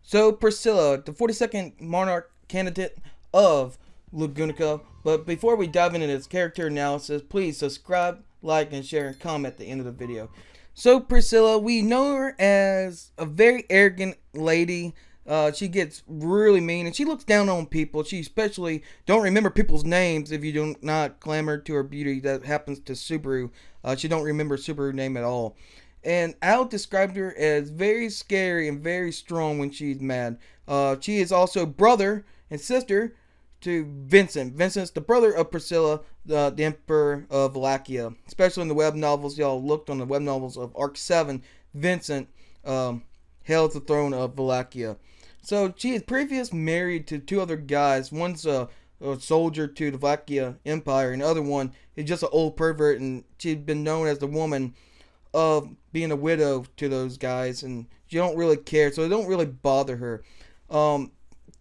So Priscilla, the 42nd monarch candidate of Luginca. But before we dive into this character analysis, please subscribe, like, and share, and comment at the end of the video. So Priscilla, we know her as a very arrogant lady. She gets really mean and she looks down on people. She especially don't remember people's names if you do not clamor to her beauty. That happens to Subaru. She don't remember Subaru's name at all. And Al described her as very scary and very strong when she's mad. She is also brother and sister to Vincent. Vincent's the brother of Priscilla, the Emperor of Wallachia. Especially in the web novels, y'all looked on the web novels of Arc 7, Vincent held the throne of Wallachia. So she is previous married to two other guys. One's a soldier to the Wallachia Empire, and the other one is just an old pervert, and she's been known as the woman of being a widow to those guys, and she don't really care, so it don't really bother her.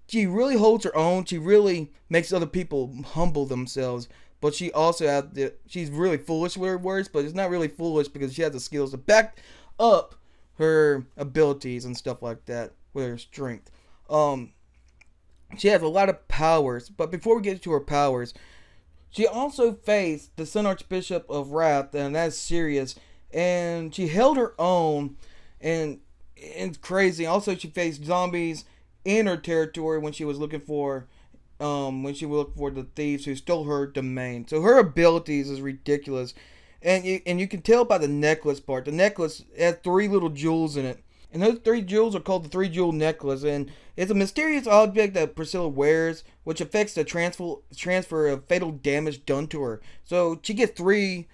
She really holds her own. She really makes other people humble themselves, but she also has she's really foolish with her words, but it's not really foolish because she has the skills to back up her abilities and stuff like that with her strength. Um, she has a lot of powers, but before we get to her powers, she also faced the Sun Archbishop of Wrath, and that's Sirius, and she held her own, and it's crazy. Also, she faced zombies in her territory when she was looking for the thieves who stole her domain. So her abilities is ridiculous, and you can tell by the necklace part. The necklace has three little jewels in it, and those three jewels are called the three jewel necklace, and it's a mysterious object that Priscilla wears, which affects the transfer of fatal damage done to her. So she gets three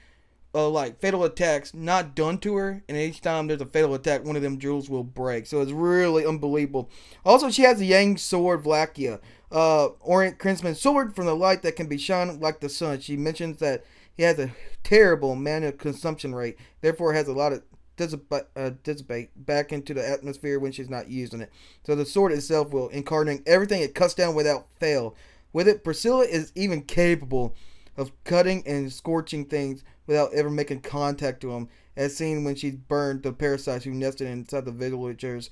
fatal attacks not done to her, and each time there's a fatal attack, one of them jewels will break. So it's really unbelievable. Also, she has the Yang sword Vlachia, Orient Crimson sword from the light that can be shone like the sun. She mentions that he has a terrible mana consumption rate, therefore has a lot of dissipate back into the atmosphere when she's not using it. So the sword itself will incarnate everything it cuts down without fail. With it, Priscilla is even capable of cutting and scorching things without ever making contact to them, as seen when she burned the parasites who nested inside the villagers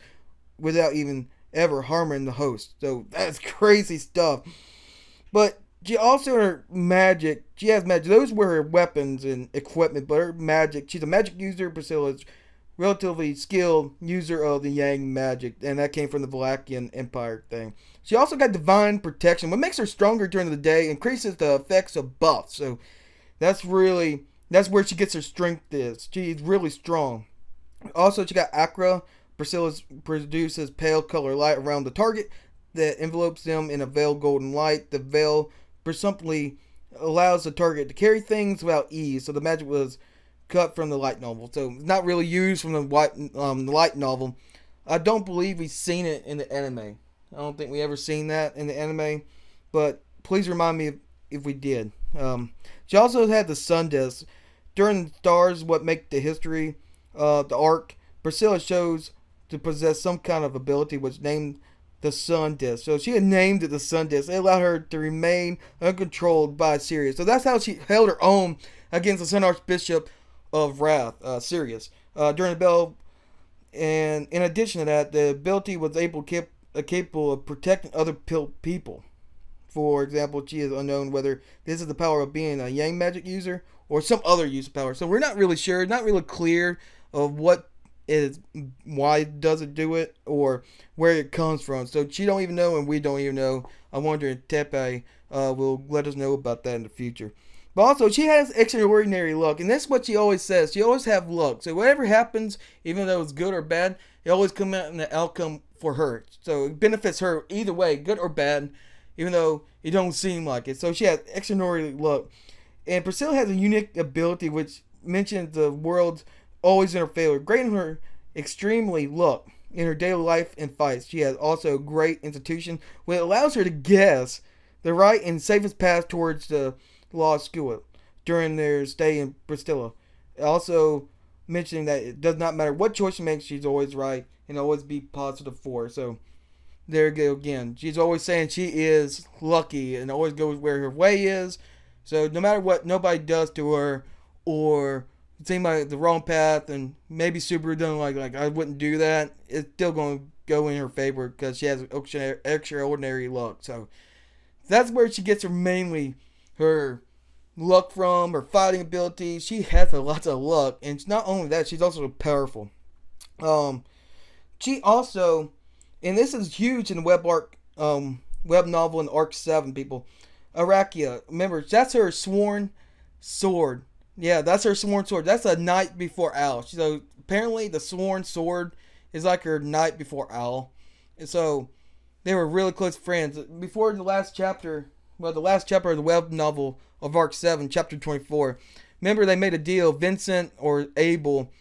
without even ever harming the host. So that's crazy stuff. But she also, her magic, she has magic. Those were her weapons and equipment, but her magic, she's a magic user. Priscilla's relatively skilled user of the Yang magic, and that came from the Valachian Empire thing. She also got divine protection, what makes her stronger during the day, increases the effects of buffs. So that's where she gets her strength is. She's really strong. Also, she got Acra. Priscilla produces pale color light around the target that envelopes them in a veil golden light. The veil presumptively allows the target to carry things without ease. So the magic was cut from the light novel, so not really used from the light novel. I don't believe we've seen it in the anime. I don't think we ever seen that in the anime, but please remind me if we did. She also had the sun disc. During the stars, what make the history, the arc, Priscilla shows to possess some kind of ability which named the sun disc. So she had named it the sun disc. It allowed her to remain uncontrolled by Sirius. So that's how she held her own against the Sun Archbishop of Wrath, Sirius, during the battle. And in addition to that, the ability was capable of protecting other people. For example, she is unknown whether this is the power of being a Yang magic user or some other use of power. So we're not really sure, not really clear of why does it do it, or where it comes from. So she don't even know, and we don't even know. I wonder if Tepe will let us know about that in the future. But also, she has extraordinary luck, and that's what she always says. She always have luck. So whatever happens, even though it's good or bad, it always comes out in the outcome for her. So it benefits her either way, good or bad, even though it don't seem like it. So she has extraordinary luck. And Priscilla has a unique ability which mentions the world's always in her favor. Great in her extremely luck in her daily life and fights. She has also a great institution which allows her to guess the right and safest path towards the law school during their stay in Priscilla. Also mentioning that it does not matter what choice she makes, she's always right and always be positive for her. So there you go again. She's always saying she is lucky and always goes where her way is. So no matter what nobody does to her, or it seems like the wrong path, and maybe Subaru doesn't like I wouldn't do that, it's still going to go in her favor because she has extraordinary luck. So that's where she gets her mainly her luck from, her fighting abilities. She has lots of luck, and not only that, she's also powerful. She also, and this is huge in the web novel in Arc 7, people. Arakia, remember, that's her sworn sword. Yeah, that's her sworn sword. That's a knight before owl. So apparently the sworn sword is like her knight before owl. And so they were really close friends. Before the last chapter, well, the last chapter of the web novel of Arc 7, chapter 24, remember they made a deal, Vincent or Abel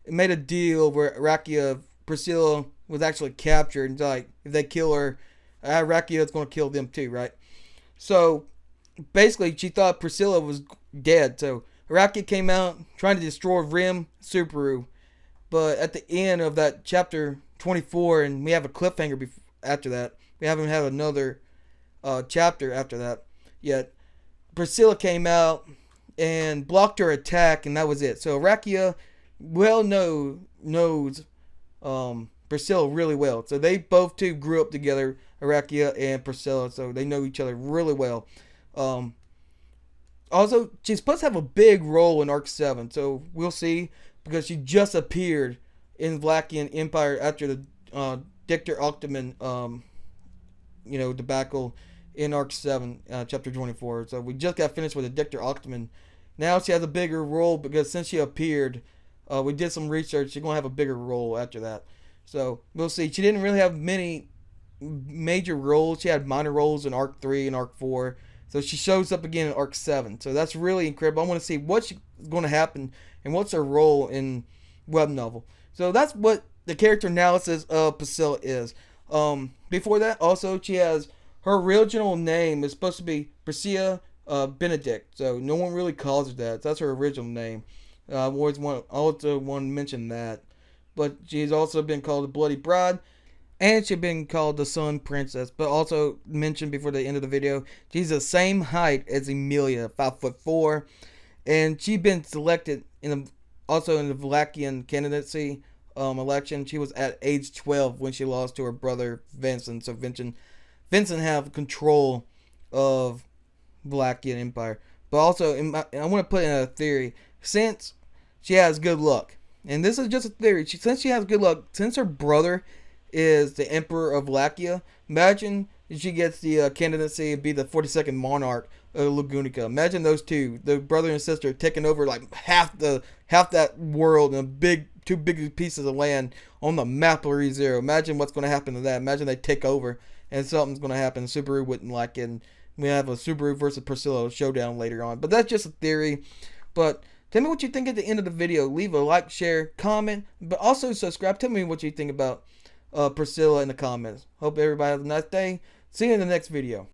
made a deal where Arakia, Priscilla, was actually captured. And like, if they kill her, Arakia is going to kill them too, right? So basically, she thought Priscilla was dead. So Arakia came out trying to destroy Rim Subaru. But at the end of that chapter 24, and we have a cliffhanger after that. We haven't had another chapter after that yet. Priscilla came out and blocked her attack, and that was it. So Arakia knows Priscilla really well. So they both two grew up together, Arakia and Priscilla. So they know each other really well. Also, she's supposed to have a big role in Arc 7. So we'll see, because she just appeared in Vlakian Empire after the Dictor Octaman debacle in Arc 7, chapter 24. So we just got finished with the Dictor Octaman. Now she has a bigger role because since she appeared, we did some research. She's going to have a bigger role after that. So we'll see. She didn't really have many major roles. She had minor roles in Arc 3 and Arc 4. So she shows up again in Arc 7. So that's really incredible. I want to see what's going to happen and what's her role in web novel. So that's what the character analysis of Priscilla is. Before that, also, she has her original name is supposed to be Priscilla Benedict. So no one really calls her that. That's her original name. I also want to mention that. But she's also been called the Bloody Bride. And she's been called the Sun Princess. But also mentioned before the end of the video, she's the same height as Emilia, 5'4". And she's been selected also in the Vlakian candidacy election. She was at age 12 when she lost to her brother Vincent. So Vincent have control of Vlakian Empire. But also, I want to put in a theory. Since she has good luck, and this is just a theory, since she has good luck, since her brother is the Emperor of Vlakia, imagine if she gets the candidacy to be the 42nd monarch of Luginca. Imagine those two, the brother and sister, taking over like half that world and two big pieces of land on the map of Rezero. Imagine what's going to happen to that. Imagine they take over and something's going to happen. Subaru wouldn't like it. And we have a Subaru versus Priscilla showdown later on. But that's just a theory. But tell me what you think at the end of the video. Leave a like, share, comment, but also subscribe. Tell me what you think about Priscilla in the comments. Hope everybody has a nice day. See you in the next video.